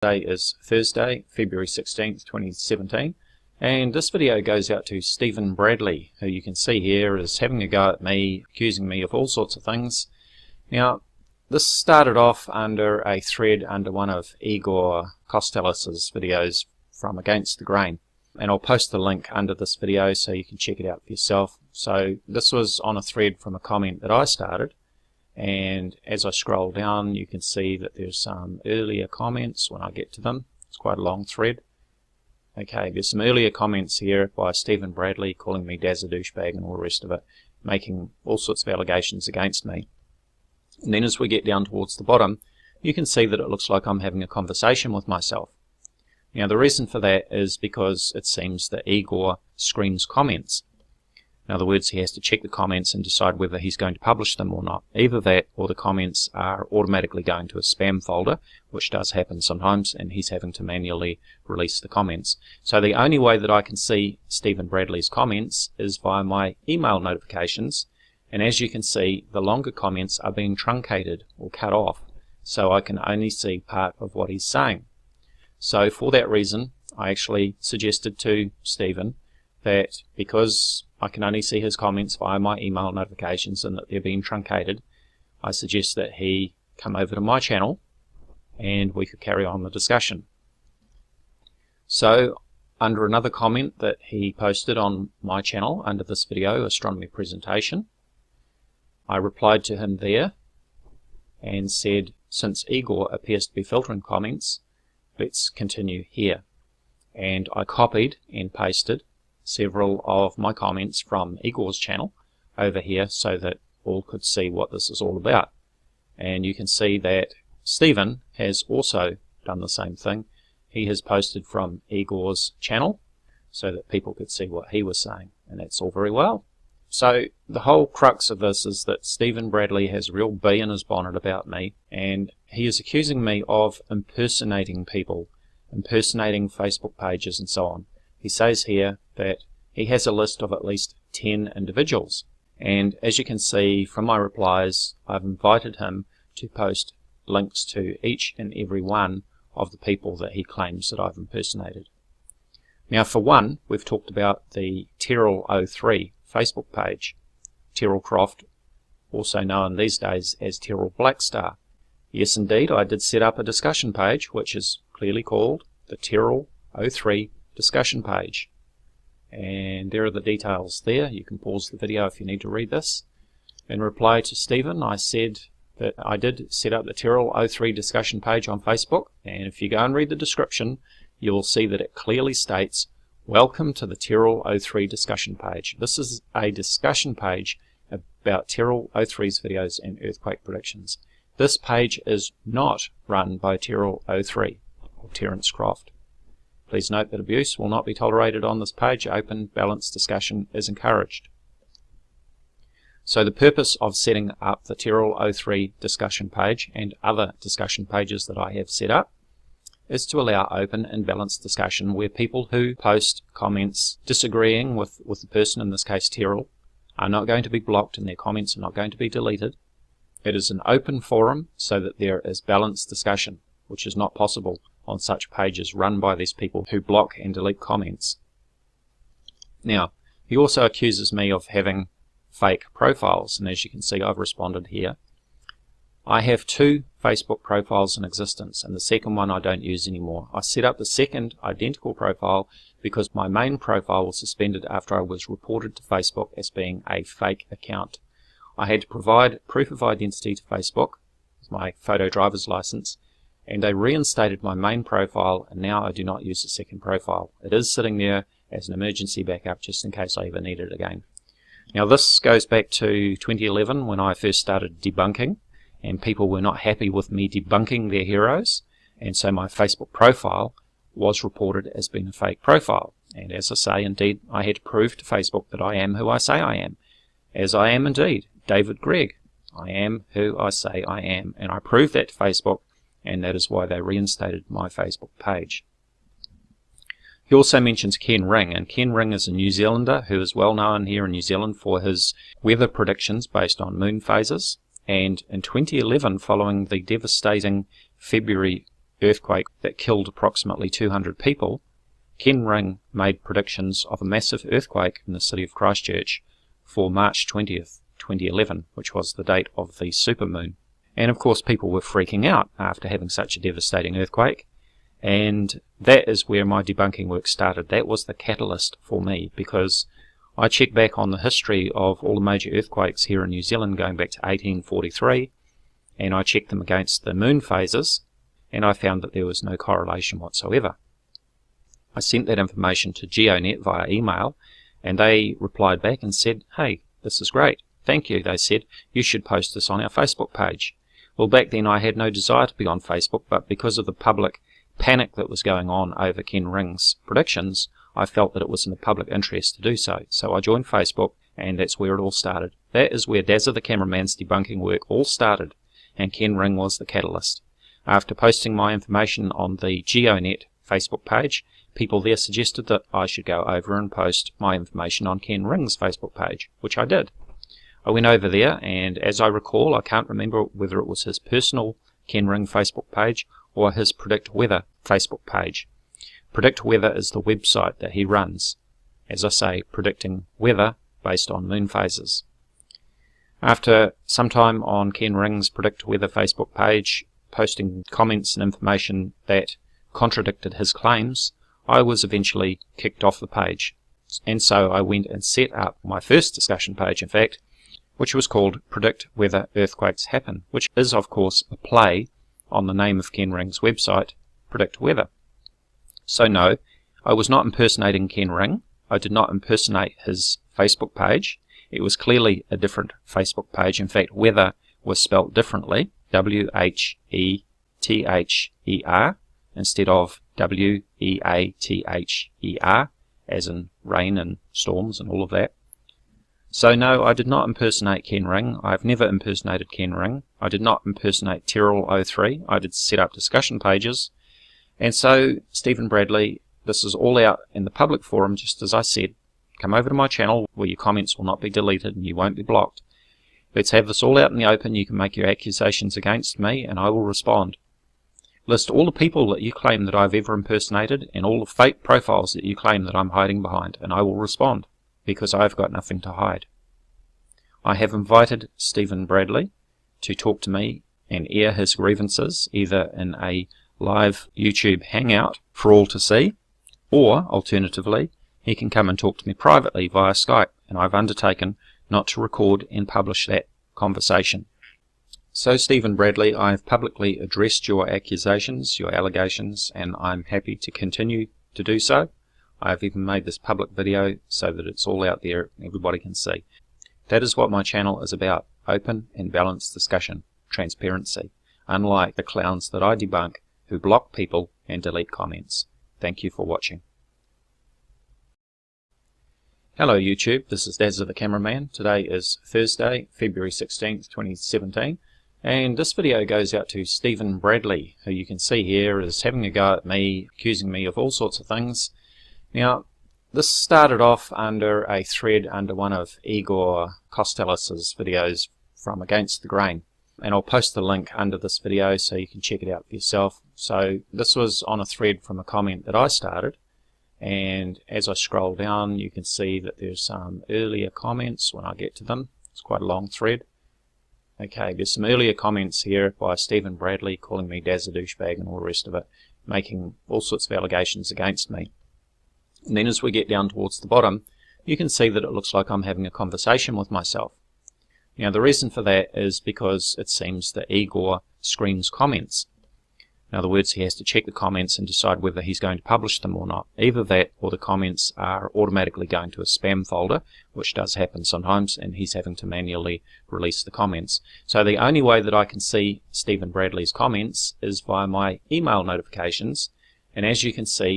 Today is Thursday, February 16th, 2017, and this video goes out to Stephen Bradley, who you can see here is having a go at me, accusing me of all sorts of things. Now, this started off under a thread under one of Igor Kostelis's videos from Against the Grain, and I'll post the link under this video so you can check it out for yourself. So this was on a thread from a comment that I started, and as I scroll down you can see that there's some earlier comments when I get to them. It's quite a long thread. Okay, there's some earlier comments here by Stephen Bradley calling me Dazza douchebag and all the rest of it, making all sorts of allegations against me. And then as we get down towards the bottom, you can see that it looks like I'm having a conversation with myself. Now the reason for that is because it seems that Igor screens comments. In other words, he has to check the comments and decide whether he's going to publish them or not. Either that or the comments are automatically going to a spam folder, which does happen sometimes, and he's having to manually release the comments. So the only way that I can see Stephen Bradley's comments is via my email notifications, and as you can see, the longer comments are being truncated or cut off, so I can only see part of what he's saying. So for that reason, I actually suggested to Stephen that because I can only see his comments via my email notifications and that they're being truncated, I suggest that he come over to my channel and we could carry on the discussion. So under another comment that he posted on my channel under this video, Astronomy Presentation, I replied to him there and said, since Igor appears to be filtering comments, let's continue here. And I copied and pasted several of my comments from Igor's channel over here so that all could see what this is all about. And you can see that Stephen has also done the same thing. He has posted from Igor's channel so that people could see what he was saying, and that's all very well. So the whole crux of this is that Stephen Bradley has a real bee in his bonnet about me, and he is accusing me of impersonating people, impersonating Facebook pages and so on. He says here that he has a list of at least 10 individuals, and as you can see from my replies, I've invited him to post links to each and every one of the people that he claims that I've impersonated. Now for one, we've talked about the Tyrrell03 Facebook page, Tyrrell Croft, also known these days as Tyrrell Blackstar. Yes indeed, I did set up a discussion page which is clearly called the Tyrrell03 discussion page, and there are the details there. You can pause the video if you need to read this. In reply to Stephen, I said that I did set up the Tyrrell03 discussion page on Facebook, and if you go and read the description you will see that it clearly states, welcome to the Tyrrell03 discussion page. This is a discussion page about Tyrrell03's videos and earthquake predictions. This page is not run by Tyrrell03 or Terence Croft. Please note that abuse will not be tolerated on this page. Open, balanced discussion is encouraged. So the purpose of setting up the Tyrrell03 discussion page and other discussion pages that I have set up is to allow open and balanced discussion where people who post comments disagreeing with the person, in this case Tyrrell, are not going to be blocked and their comments are not going to be deleted. It is an open forum so that there is balanced discussion, which is not possible on such pages run by these people who block and delete comments. Now, he also accuses me of having fake profiles, and as you can see I've responded here. I have 2 Facebook profiles in existence, and the second one I don't use anymore. I set up the second identical profile because my main profile was suspended after I was reported to Facebook as being a fake account. I had to provide proof of identity to Facebook, my photo driver's license, and they reinstated my main profile, and now I do not use the second profile. It is sitting there as an emergency backup just in case I ever need it again. Now this goes back to 2011 when I first started debunking, and people were not happy with me debunking their heroes, and so my Facebook profile was reported as being a fake profile. And as I say, indeed, I had to prove to Facebook that I am who I say I am, as I am indeed, David Gregg. I am who I say I am, and I proved that to Facebook, and that is why they reinstated my Facebook page. He also mentions Ken Ring, and Ken Ring is a New Zealander who is well known here in New Zealand for his weather predictions based on moon phases. And in 2011, following the devastating February earthquake that killed approximately 200 people, Ken Ring made predictions of a massive earthquake in the city of Christchurch for March 20th, 2011, which was the date of the supermoon. And of course people were freaking out after having such a devastating earthquake, and that is where my debunking work started. That was the catalyst for me, because I checked back on the history of all the major earthquakes here in New Zealand going back to 1843, and I checked them against the moon phases, and I found that there was no correlation whatsoever. I sent that information to GeoNet via email, and they replied back and said, "Hey, this is great. Thank you," they said. "You should post this on our Facebook page." Well, back then I had no desire to be on Facebook, but because of the public panic that was going on over Ken Ring's predictions, I felt that it was in the public interest to do so. So I joined Facebook, and that's where it all started. That is where Dazza the cameraman's debunking work all started, and Ken Ring was the catalyst. After posting my information on the GeoNet Facebook page, people there suggested that I should go over and post my information on Ken Ring's Facebook page, which I did. I went over there, and as I recall, I can't remember whether it was his personal Ken Ring Facebook page or his Predict Weather Facebook page. Predict Weather is the website that he runs, as I say, predicting weather based on moon phases. After some time on Ken Ring's Predict Weather Facebook page, posting comments and information that contradicted his claims, I was eventually kicked off the page. And so I went and set up my first discussion page, in fact, which was called Predict Whether Earthquakes Happen, which is of course a play on the name of Ken Ring's website, Predict Weather. So no, I was not impersonating Ken Ring. I did not impersonate his Facebook page. It was clearly a different Facebook page. In fact, weather was spelt differently, W-H-E-T-H-E-R, instead of W-E-A-T-H-E-R, as in rain and storms and all of that. So no, I did not impersonate Ken Ring. I've never impersonated Ken Ring. I did not impersonate Terrell03. I did set up discussion pages. And so, Stephen Bradley, this is all out in the public forum, just as I said. Come over to my channel where your comments will not be deleted and you won't be blocked. Let's have this all out in the open. You can make your accusations against me and I will respond. List all the people that you claim that I've ever impersonated and all the fake profiles that you claim that I'm hiding behind, and I will respond, because I've got nothing to hide. I have invited Stephen Bradley to talk to me and air his grievances, either in a live YouTube hangout for all to see, or alternatively he can come and talk to me privately via Skype, and I've undertaken not to record and publish that conversation. So Stephen Bradley, I've publicly addressed your accusations, your allegations, and I'm happy to continue to do so. I've even made this public video so that it's all out there and everybody can see. That is what my channel is about: open and balanced discussion, transparency, unlike the clowns that I debunk who block people and delete comments. Thank you for watching. Hello YouTube, this is Dazza the Cameraman. Today is Thursday, February 16th, 2017, and this video goes out to Stephen Bradley, who you can see here is having a go at me, accusing me of all sorts of things. Now, this started off under a thread under one of Igor Kostelis's videos from Against the Grain, and I'll post the link under this video so you can check it out for yourself. So this was on a thread from a comment that I started, and as I scroll down you can see that there's some earlier comments when I get to them. It's quite a long thread. Okay, there's some earlier comments here by Stephen Bradley calling me Dazza douchebag and all the rest of it, making all sorts of allegations against me. And then as we get down towards the bottom, you can see that it looks like I'm having a conversation with myself. Now the reason for that is because it seems that Igor screens comments. In other words, he has to check the comments and decide whether he's going to publish them or not. Either that or the comments are automatically going to a spam folder, which does happen sometimes, and he's having to manually release the comments. So the only way that I can see Stephen Bradley's comments is via my email notifications, and as you can see,